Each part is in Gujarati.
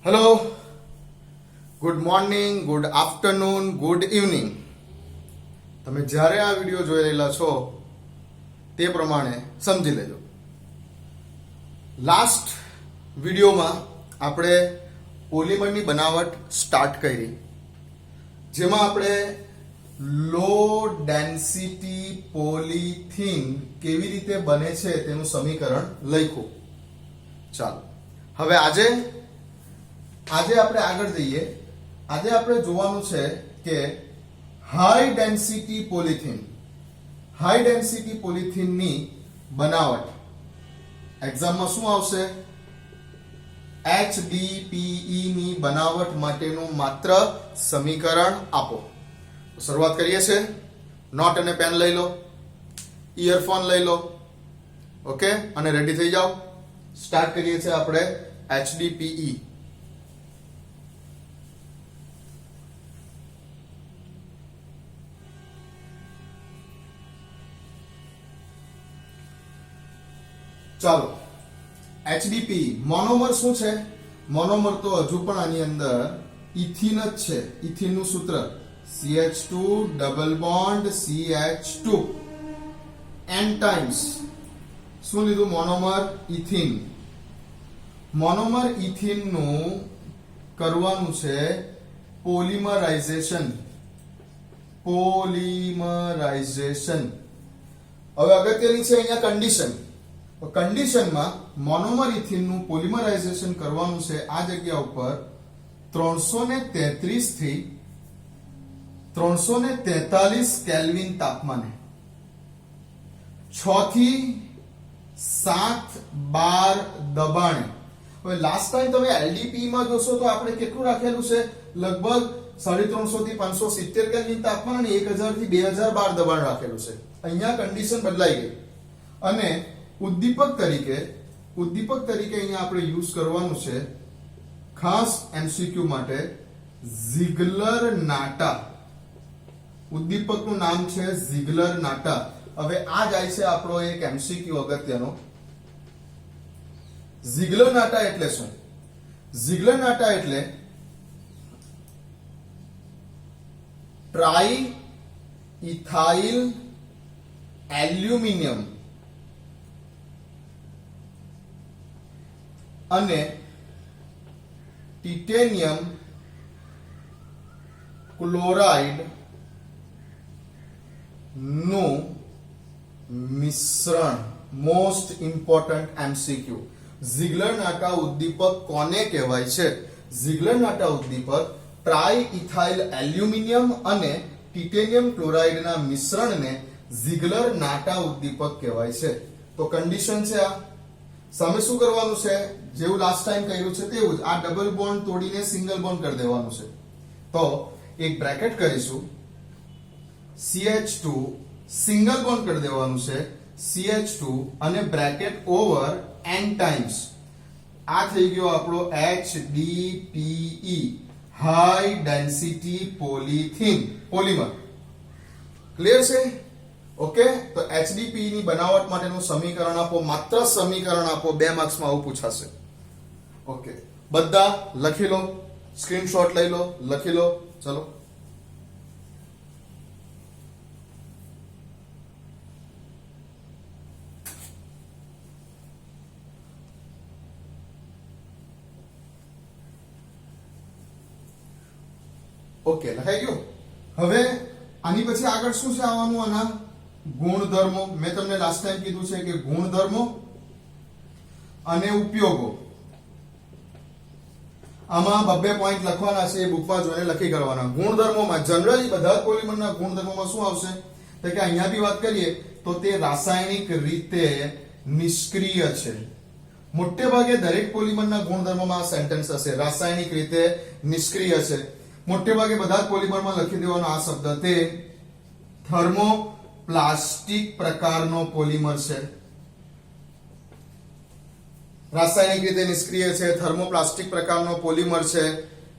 Hello, good morning, good afternoon, good evening. તમે જ્યારે આ વિડીયો જોઈ રહેલા છો તે પ્રમાણે સમજી લેજો. લાસ્ટ વિડીયોમાં આપણે પોલિમરની બનાવટ સ્ટાર્ટ કરી, જેમાં આપણે લો ડેન્સિટી પોલિથીન કેવી રીતે બને છે તેનું સમીકરણ લખ્યું. ચાલો હવે આજે આપણે આગળ જઈએ. આજે આપણે જોવાનું છે કે હાઈ ડેન્સિટી પોલિથીનની બનાવટ એક્ઝામમાં શું આવશે? HDPE ની બનાવટ માટેનું માત્ર સમીકરણ આપો. શરૂઆત કરીએ છીએ. નોટ અને પેન લઈ લો, ઇયરફોન લઈ લો, ઓકે, અને રેડી થઈ જાઓ. સ્ટાર્ટ કરીએ છીએ આપણે HDPE. ચાલો, HDPE મોનોમર શું છે? મોનોમર તો હજુ પણ આની અંદર ઇથિન જ છે. ઇથિનનું સૂત્ર CH2 double bond CH2 n times શું લીધું? Monomer ethene. મોનોમર ઇથિનનું કરવાનું છે પોલિમરાઇઝેશન. હવે અગત્યની છે અહીંયા કન્ડિશન. કન્ડિશનમાં મોનોમર ઇથિનનું પોલિમરાઇઝેશન કરવાનું છે આ જગ્યા ઉપર 333 થી 343 કેલ્વિન તાપમાને 6 થી 7 બાર દબાણે. હવે લાસ્ટ ટાઈમ તમે LDPE માં જોશો તો આપણે કેટલું રાખેલું છે? લગભગ 350 થી 570 કેલ્વિન તાપમાન અને 1000 થી 2000 બાર દબાણ રાખેલું છે. અહીંયા કન્ડિશન બદલાઈ ગઈ અને ઉદ્દીપક તરીકે અહીંયા આપણે યુઝ કરવાનું છે ખાસ MCQ માટે ઝિગલર-નાટા. ઉદ્દીપકનું નામ છે ઝિગલર-નાટા. હવે આ જાય છે આપણો એક MCQ અગત્યનો. ઝિગલર-નાટા એટલે શું? ઝિગલર-નાટા એટલે ટ્રાઈ ઇથાઇલ એલ્યુમિનિયમ અને ટિટેનિયમ ક્લોરાઇડ નું મિશ્રણ. Most important MCQ. ઝિગલર-નાટા ઉદ્દીપક કોને કહેવાય છે? ઝિગલર-નાટા ઉદ્દીપક ટ્રાઈ ઇથાઇલ એલ્યુમિનિયમ અને ટિટેનિયમ ક્લોરાઇડના મિશ્રણને ઝિગલર-નાટા ઉદ્દીપક કહેવાય છે. તો કન્ડિશન છે આ. સામે શું કરવાનું છે? જેવું લાસ્ટ ટાઈમ કર્યું છે તેવું જ. આ ડબલ બોન્ડ તોડીને સિંગલ બોન્ડ કરી દેવાનું છે. તો એક બ્રેકેટ કરીશું, CH2 સિંગલ બોન્ડ કરી દેવાનું છે CH2 અને બ્રેકેટ ઓવર n ટાઈમ્સ. આ થઈ ગયો આપણો HDPE, high density polymer. Clear છે? ઓકે, તો HDPE ની બનાવટ માટેનું સમીકરણ આપો. માત્ર સમીકરણ આપો. 2 માર્ક્સમાં આવું પૂછાશે. ઓકે, બધા લખી લો, સ્ક્રીનશોટ લઈ લો, લખી લો. ચલો, ઓકે, લખાઈ ગયું. હવે આની પછી આગળ શું છે આવવાનું? આના ગુણધર્મો. મેં તમને લાસ્ટ ટાઈમ કીધું છે કે ગુણધર્મો અને ઉપયોગો. આમાં 2 પોઈન્ટ લખવાના છે, એ બુકમાં જોઈને લખી કરવાના. ગુણધર્મોમાં જનરલી બધા પોલિમરના ગુણધર્મોમાં શું આવશે? તો કે અહીંયા બી વાત કરીએ તો તે રાસાયણિક રીતે નિષ્ક્રિય છે. મોટે ભાગે દરેક પોલિમરના ગુણધર્મોમાં આ સેન્ટેન્સ હશે, રાસાયણિક રીતે નિષ્ક્રિય છે. મોટે ભાગે બધા પોલિમરમાં લખી દેવાનો આ શબ્દ. તે થર્મોપ્લાસ્ટિક પ્રકારનો પોલિમર છે. રાસાયણિક રીતે નિષ્ક્રિય છે, થર્મોપ્લાસ્ટિક પ્રકારનો પોલિમર છે.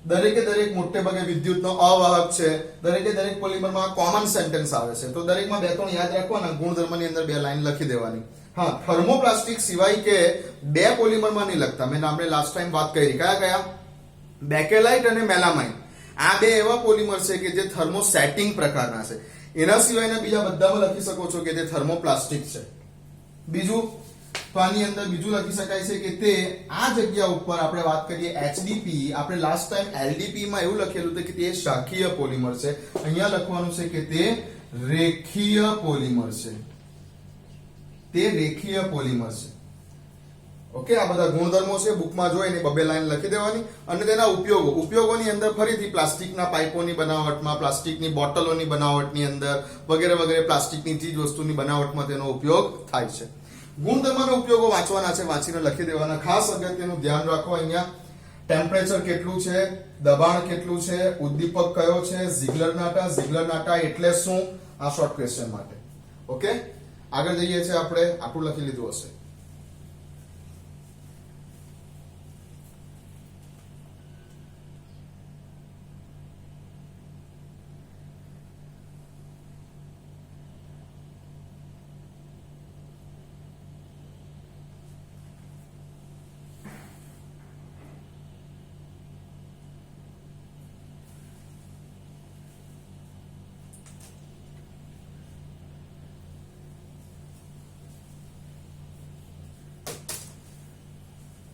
દરેકે દરેક મોટે ભાગે વિદ્યુતનો અવાહક છે. દરેકે દરેક પોલિમરમાં કોમન સેન્ટેન્સ આવે છે. તો દરેકમાં 2-3 યાદ રાખવાના. ગુણધર્મની અંદર 2 લાઈન લખી દેવાની. હા, થર્મોપ્લાસ્ટિક સિવાય કે 2 પોલિમરમાં નહીં લખતા. મેં આપણે લાસ્ટ ટાઈમ વાત કરી. કયા કયા? બેકેલાઇટ અને મેલામાઇન આ બે એવા પોલિમર છે કે જે થર્મોસેટિંગ પ્રકારના છે. એના સિવાયના બીજા બધામાં લખી શકો છો કે તે થર્મોપ્લાસ્ટિક છે. બીજું તો આની અંદર બીજું લખી શકાય છે કે તે આ જગ્યા ઉપર આપણે વાત કરીએ HDPE, આપણે લાસ્ટ ટાઈમ LDPE માં એવું લખેલું હતું કે તે શાખીય પોલિમર છે. અહીંયા લખવાનું છે કે તે રેખીય પોલિમર છે. તે રેખીય પોલિમર છે. ઓકે, આ બધા ગુણધર્મો છે, બુકમાં જોઈને બબે લાઈન લખી દેવાની. અને તેના ઉપયોગોની અંદર ફરીથી પ્લાસ્ટિકના પાઇપોની બનાવટમાં, પ્લાસ્ટિકની બોટલોની બનાવટની અંદર વગેરે વગેરે પ્લાસ્ટિકની ચીજ વસ્તુની બનાવટમાં તેનો ઉપયોગ થાય છે. ગુણધર્મના ઉપયોગો વાંચવાના છે, વાંચીને લખી દેવાના. ખાસ અગત્યનું ધ્યાન રાખો, અહીંયા ટેમ્પરેચર કેટલું છે, દબાણ કેટલું છે, ઉદ્દીપક કયો છે, ઝિગલર-નાટા એટલે શું, આ શોર્ટ ક્વેશ્ચન માટે. ઓકે, આગળ જઈએ છીએ આપણે. આટલું લખી લીધું હશે.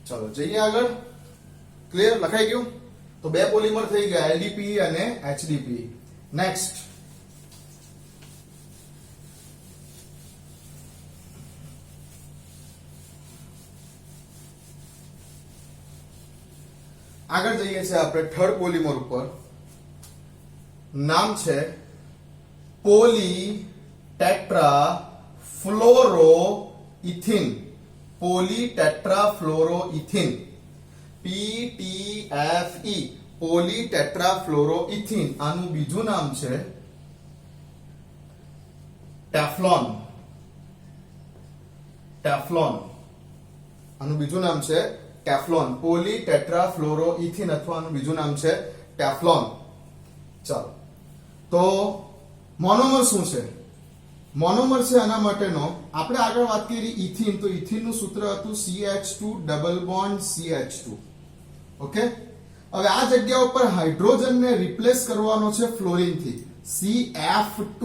ચલો જઈએ આગળ. ક્લિયર? લખાઈ ગયું? તો બે પોલિમર થઈ ગયા, LDPE અને HDPE. નેક્સ્ટ આગળ જઈએ છીએ આપણે થર્ડ પોલિમર ઉપર. નામ છે પોલી ટેટ્રાફ્લોરોઇથિન. પોલીટેટ્રાફ્લોરોઇથિન, PTFE, પોલીટેટ્રાફ્લોરોઇથિન. આનું બીજું નામ છે ટેફલોન. આનું બીજું નામ છે ટેફલોન. પોલીટેટ્રાફ્લોરોઇથિન અથવા આનું બીજું નામ છે ટેફલોન. ચાલો, તો મોનોમર શું છે? મોનોમર છે આના માટેનો, આપણે આગળ વાત કરી ઇથિન, તો ઇથિન નું સૂત્ર હતું CH2 double bond CH2. Okay, હવે આ જગ્યા ઉપર હાઇડ્રોજન ને રિપ્લેસ કરવાનો છે ફ્લોરિન થી. CF2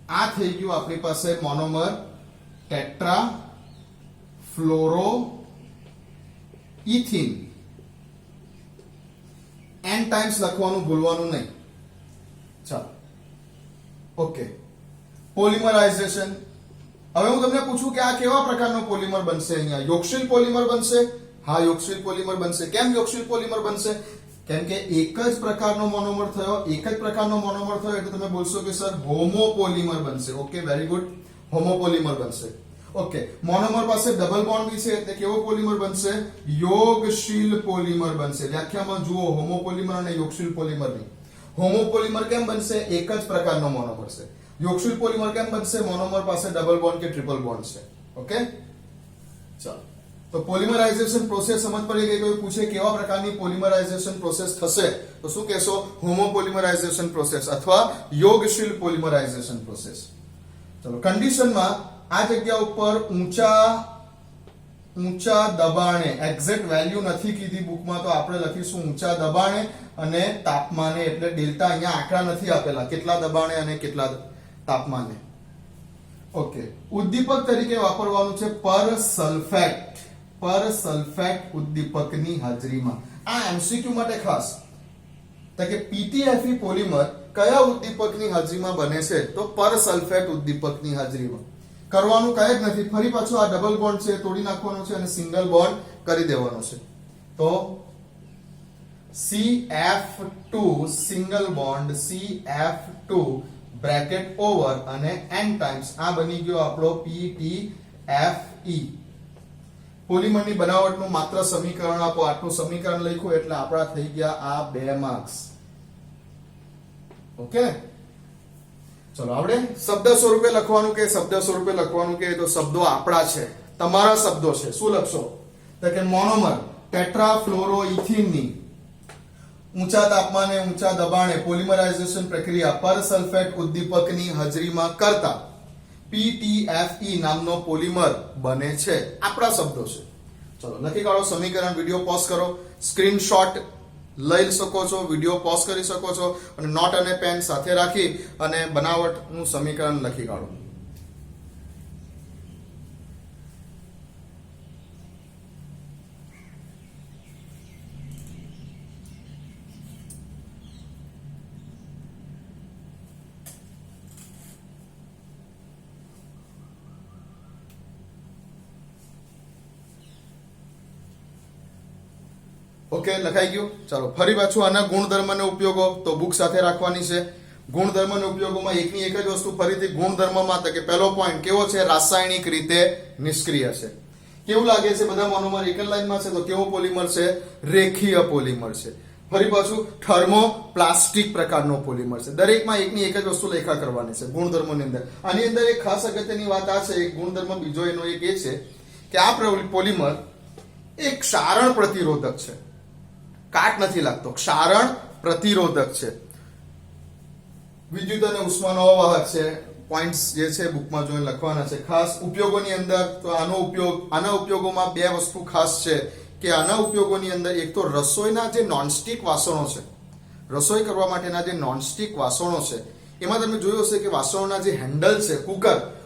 આ થઈ ગયું આપણી પાસે મોનોમર ટેટ્રા ફ્લોરોઇથિન. n ટાઈમ્સ લખવાનું ભૂલવાનું નહીં. ચાલો, ઓકે. પોલિમરાઇઝેશન. હવે હું તમને પૂછું કે આ કેવા પ્રકારનો પોલિમર બનશે? અહીંયા યોગશીલ પોલિમર બનશે. હા, યોગશીલ પોલિમર બનશે. કેમ યોગશીલ પોલિમર બનશે? કેમ કે એક જ પ્રકારનો મોનોમર થયો, એટલે તમે બોલશો કે સર હોમોપોલિમર બનશે. ઓકે, વેરી ગુડ, હોમોપોલિમર બનશે. ઓકે, મોનોમર પાસે ડબલ બોન્ડ બી છે એટલે કેવો પોલિમર બનશે? યોગશીલ પોલિમર બનશે. વ્યાખ્યામાં જુઓ હોમોપોલિમર અને યોગશીલ પોલિમરની. હોમોપોલિમર કેમ બનશે? એક જ પ્રકારનો મોનોમર છે. યોગશીલ પોલિમર કેમ બનશે? મોનોમર પાસે ડબલ બોન્ડ કે ટ્રિપલ બોન્ડ છે. ઓકે, ચાલો, તો પોલિમરાઇઝેશન પ્રોસેસ સમજ પડી ગઈ. કોઈ પૂછે કેવા પ્રકારની પોલિમરાઇઝેશન પ્રોસેસ થશે, તો શું કહેશો? હોમોપોલિમરાઇઝેશન પ્રોસેસ અથવા યોગશીલ પોલિમરાઇઝેશન પ્રોસેસ. ચલો, કન્ડિશનમાં આ જગ્યા ઉપર ઊંચા દબાણે, એક્ઝેક્ટ વેલ્યુ નથી કીધી બુકમાં, તો આપણે લખીશું ઊંચા દબાણે અને તાપમાને. એટલે ડેલ્ટા અહીંયા આંકડા નથી આપેલા, કેટલા દબાણે અને કેટલા તાપમાને. ઓકે, ઉદ્દીપક તરીકે વાપરવાનું છે પર સલ્ફેટ ઉદ્દીપકની હાજરીમાં. આ MCQ માટે ખાસ તો કે PTFE પોલિમર કયા ઉદ્દીપકની હાજરીમાં બને છે? તો પર સલ્ફેટ ઉદ્દીપકની હાજરીમાં. કરવાનું કઈ જ નથી, ફરી પાછું આ ડબલ બોન્ડ છે તોડી નાખવાનો છે અને સિંગલ બોન્ડ કરી દેવાનો છે. તો CF2 single bond CF2 bracket over અને n ટાઈમ્સ આ બની ગયો આપણો PTFE. પોલિમરની બનાવટનું માત્ર સમીકરણ આપો. આટલું સમીકરણ લખ્યું એટલે આપણા થઈ ગયા આ 2 માર્ક્સ. ઓકે, ચલો આવડે. શબ્દ સ્વરૂપે લખવાનું કે તો શબ્દો આપણા છે, તમારા શબ્દો છે. શું લખશો? તો કે મોનોમર ટેટ્રાફ્લોરોઇથિનની ઊંચા તાપમાને ઊંચા દબાણે પોલિમરાઇઝેશન પ્રક્રિયા પર સલ્ફેટ ઉદ્દીપકની હાજરીમાં કરતા PTFE નામનો પોલિમર બને છે. આપણા શબ્દો છે. ચલો લખી કાઢો સમીકરણ, વિડિયો પોઝ કરો, સ્ક્રીનશોટ લઈ શકો છો, વિડિયો પોઝ કરી શકો છો અને નોટ અને પેન સાથે રાખી અને બનાવટનું સમીકરણ લખી કાઢો. ઓકે, લખાઈ ગયું. ચાલો ફરી પાછું આના ગુણધર્મ અને ઉપયોગો તો બુક સાથે રાખવાની છે. ગુણધર્મ અને ઉપયોગોમાં એકની એક જ વસ્તુ ફરીથી ગુણધર્મમાં તો કે પહેલો પોઈન્ટ કેવો છે, રાસાયણિક રીતે નિષ્ક્રિય છે. કેવું લાગે છે બધા મોનોમર એક જ લાઈનમાં છે તો કેવો પોલિમર છે, રેખીય પોલિમર છે. ફરી પાછું થર્મોપ્લાસ્ટિક પ્રકારનો પોલિમર છે. દરેકમાં એકની એક જ વસ્તુ લેખા કરવાની છે ગુણધર્મોની અંદર. આની અંદર એક ખાસ અગત્યની વાત આ છે, એક ગુણધર્મ બીજો એનો એક એ છે કે આ પોલિમર એક ક્ષારણ પ્રતિરોધક છે. કાટ નથી લાગતો, ક્ષારણ પ્રતિરોધક છે. વિદ્યુત અને ઉષ્માનો અવાહક છે. પોઈન્ટ્સ જે છે બુકમાં જોઈને લખવાના છે. ખાસ ઉપયોગોની અંદર તો આના ઉપયોગોમાં બે વસ્તુ ખાસ છે કે આના ઉપયોગોની અંદર એક તો રસોઈના જે નોનસ્ટિક વાસણો છે, રસોઈ કરવા માટેના જે નોનસ્ટિક વાસણો છે એમાં તમે જોયું હશે કે વાસણોના જે હેન્ડલ છે,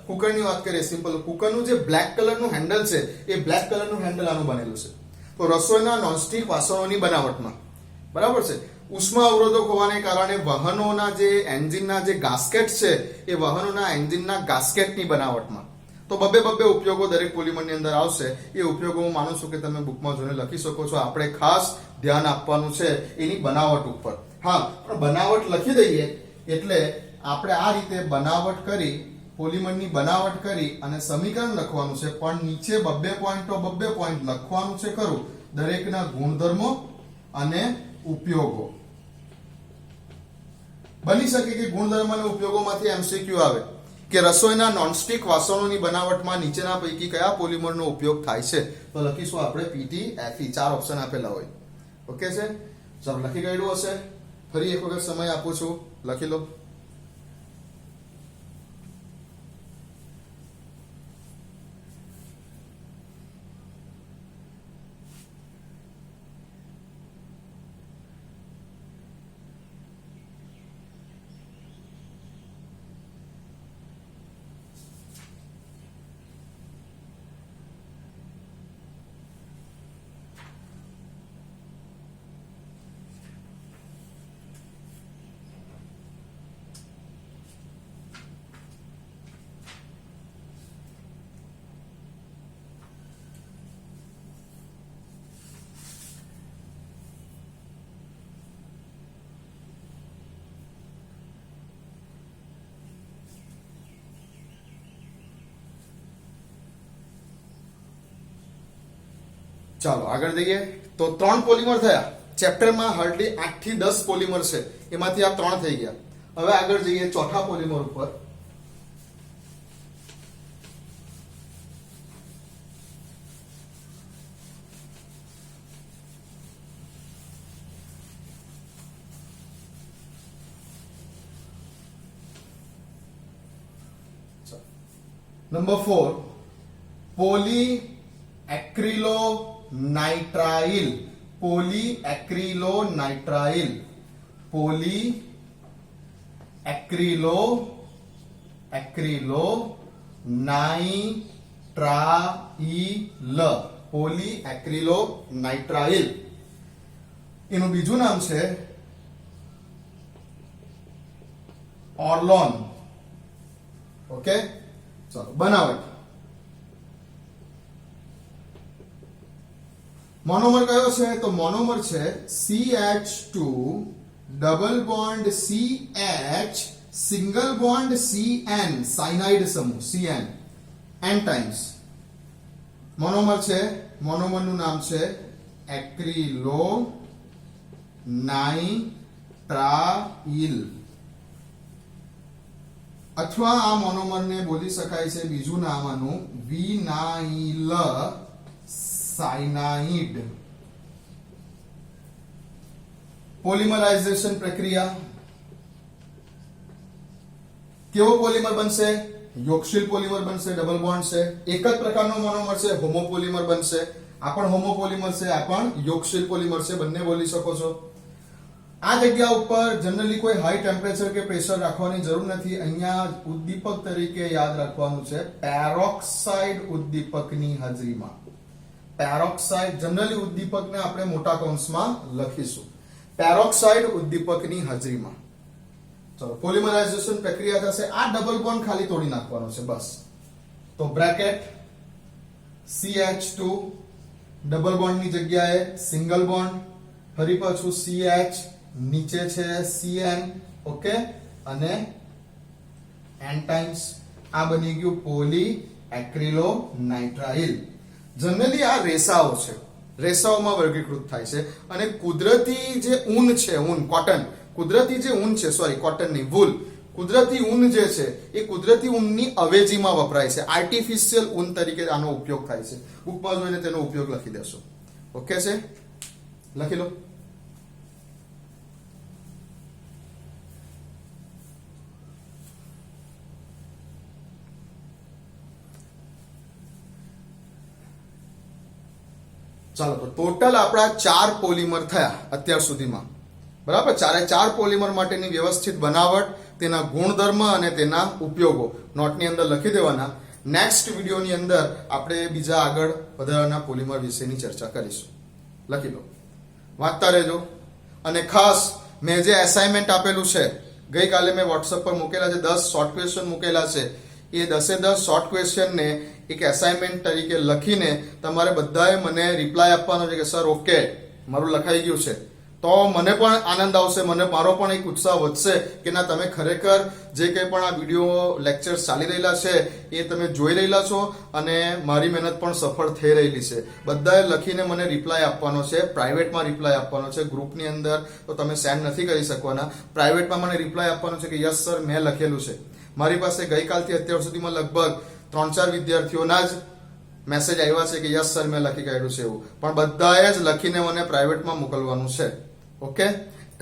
કુકરની વાત કરીએ સિમ્પલ, કુકરનું જે બ્લેક કલરનું હેન્ડલ છે એ બ્લેક કલરનું હેન્ડલ આનું બનેલું છે. તો રસોઈના નોનસ્ટિક વાસણોની બનાવટમાં બરાબર છે. ઉષ્મા અવરોધક હોવાને કારણે વાહનોના જે એન્જિનના જે ગાસ્કેટ છે એ વાહનોના એન્જિનના ગાસ્કેટની બનાવટમાં તો બબ્બે ઉપયોગો દરેક પોલિમરની અંદર આવશે. એ ઉપયોગો હું માનું છું કે તમે બુકમાં જોઈને લખી શકો છો. આપણે ખાસ ધ્યાન આપવાનું છે એની બનાવટ ઉપર. હા, પણ બનાવટ લખી દઈએ એટલે આપણે આ રીતે બનાવટ કરી, પોલિમરની બનાવટ કરી અને સમીકરણ લખવાનું છે, પણ નીચે બબ્બે પોઈન્ટ લખવાનું છે ખરું, દરેકના ગુણધર્મો અને ઉપયોગો. બની શકે કે ગુણધર્મ અને ઉપયોગોમાંથી એમસીક્યુ આવે કે રસોઈના નોનસ્ટિક વાસણોની બનાવટમાં નીચેના પૈકી કયા પોલિમરનો ઉપયોગ થાય છે. તો લખીશું આપણે પીટી, એફઈ, 4 ઓપ્શન આપેલા હોય. ઓકે છે, ચાલો લખી કાઢ્યું હશે. ફરી એક વખત સમય આપું છું, લખી લો. ચાલો આગળ જઈએ. તો 3 પોલિમર થયા. ચેપ્ટરમાં હાર્ડલી 8 થી 10 પોલિમર છે, એમાંથી આ 3 થઈ ગયા. હવે આગળ જઈએ ચોથા પોલિમર ઉપર. નંબર 4 પોલીએક્રિલોનાઇટ્રાઇલ. પોલીએક્રિલોનાઇટ્રાઇલ. એનું બીજું નામ છે ઓર્લોન. ઓકે, ચાલો બનાવટ. મોનોમર કયો છે? તો મોનોમર છે CH2 double bond CH single bond CN, cyanide સમૂહ CN, n ટાઈમ્સ મોનોમર છે. મોનોમરનું નામ છે એક્રિલોનાઇટ્રાઇલ, અથવા આ મોનોમરને બોલી શકાય છે બીજું નામ આનું વિનાઇલ સાયનાઇડ. પોલિમરાઇઝેશન પ્રક્રિયા. કેવો પોલિમર બનશે? યોગશીલ પોલિમર બનશે, ડબલ બોન્ડ છે. એક જ પ્રકારનો મોનોમર છે, હોમોપોલિમર બનશે. આ પણ હોમોપોલિમર છે, આ પણ યોગશીલ પોલિમર છે, બંને બોલી શકો છો. આ જગ્યા ઉપર જનરલી કોઈ હાઈ ટેમ્પરેચર કે પ્રેશર રાખવાની જરૂર નથી. અહીંયા ઉદ્દીપક તરીકે યાદ રાખવાનું છે પેરોક્સાઇડ ઉદ્દીપકની હાજરીમાં. પેરોક્સાઇડ જનરલી ઉદ્દીપકને આપણે મોટા કૌંસમાં લખીશું. પેરોક્સાઇડ ઉદ્દીપકની હાજરીમાં. ચલો પોલિમરાઇઝેશન પ્રક્રિયા થશે. આ ડબલ બોન્ડ ખાલી તોડી નાખવાનો છે બસ. તો બ્રેકેટ CH2 ડબલ બોન્ડ ની જગ્યાએ સિંગલ બોન્ડ, ફરી પાછું CH, નીચે છે CN, ઓકે, અને N ટાઈમ્સ. આ બની ગયું પોલી એક્રિલોનાઇટ્રાઇલ. જનરલી આ રેસાઓ છે, રેસાઓમાં વર્ગીકૃત થાય છે. અને કુદરતી જે ઊન છે, ઊન કોટન, કુદરતી જે ઊન છે, સોરી કોટન ની વૂલ, કુદરતી ઊન જે છે એ કુદરતી ઊનની અવેજીમાં વપરાય છે. આર્ટિફિશિયલ ઊન તરીકે આનો ઉપયોગ થાય છે. બુકમાં જોઈને તેનો ઉપયોગ લખી દેશો. ઓકે છે, લખી લો. ચાલો, તો ટોટલ આપણા 4 પોલિમર થયા અત્યાર સુધીમાં. બરાબર, ચાર પોલિમર માટેની વ્યવસ્થિત બનાવટ, તેના ગુણધર્મ અને તેના ઉપયોગો નોટની અંદર લખી દેવાના. નેક્સ્ટ વિડીયોની અંદર આપણે બીજા આગળ વધારાના પોલિમર વિશેની ચર્ચા કરીશું. લખી લો, વાંચતા રહેજો. અને ખાસ મેં જે એસાઇનમેન્ટ આપેલું છે, ગઈકાલે મેં વોટ્સઅપ પર મૂકેલા છે, 10 શોર્ટ ક્વેશ્ચન મૂકેલા છે. એ 10 શોર્ટ ક્વેશ્ચનને એક એસાઇનમેન્ટ તરીકે લખીને તમારે બધાએ મને રિપ્લાય આપવાનો છે કે સર ઓકે મારું લખાઈ ગયું છે. તો મને પણ આનંદ આવશે, મને મારો પણ એક ઉત્સાહ વધશે કે ના, તમે ખરેખર જે કંઈ પણ આ વિડીયો લેક્ચર્સ ચાલી રહેલા છે એ તમે જોઈ રહેલા છો અને મારી મહેનત પણ સફળ થઈ રહેલી છે. બધાએ લખીને મને રિપ્લાય આપવાનો છે, પ્રાઇવેટમાં રિપ્લાય આપવાનો છે. ગ્રુપની અંદર તો તમે સેન્ડ નથી કરી શકવાના. પ્રાઇવેટમાં મને રિપ્લાય આપવાનો છે કે યસ સર મેં લખેલું છે. મારી પાસે ગઈકાલથી અત્યાર સુધીમાં લગભગ 3-4 વિદ્યાર્થીઓના જ મેસેજ આવ્યા છે કે યસ સર મેં લખી કાઢ્યું છે એવું. પણ બધાએ જ લખીને મને પ્રાઇવેટમાં મોકલવાનું છે. ઓકે,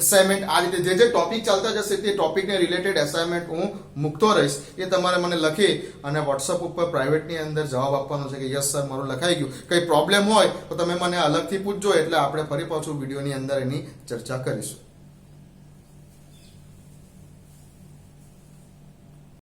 અસાઇનમેન્ટ આ રીતે જે ટોપિક ચાલતા જશે તે ટોપિકને રિલેટેડ અસાઇનમેન્ટ હું મૂકતો રહીશ. એ તમારે મને લખી અને વોટ્સઅપ ઉપર પ્રાઇવેટની અંદર જવાબ આપવાનો છે કે યસ સર મારું લખાઈ ગયું. કંઈ પ્રોબ્લેમ હોય તો તમે મને અલગથી પૂછજો, એટલે આપણે ફરી પાછું વિડીયોની અંદર એની ચર્ચા કરીશું.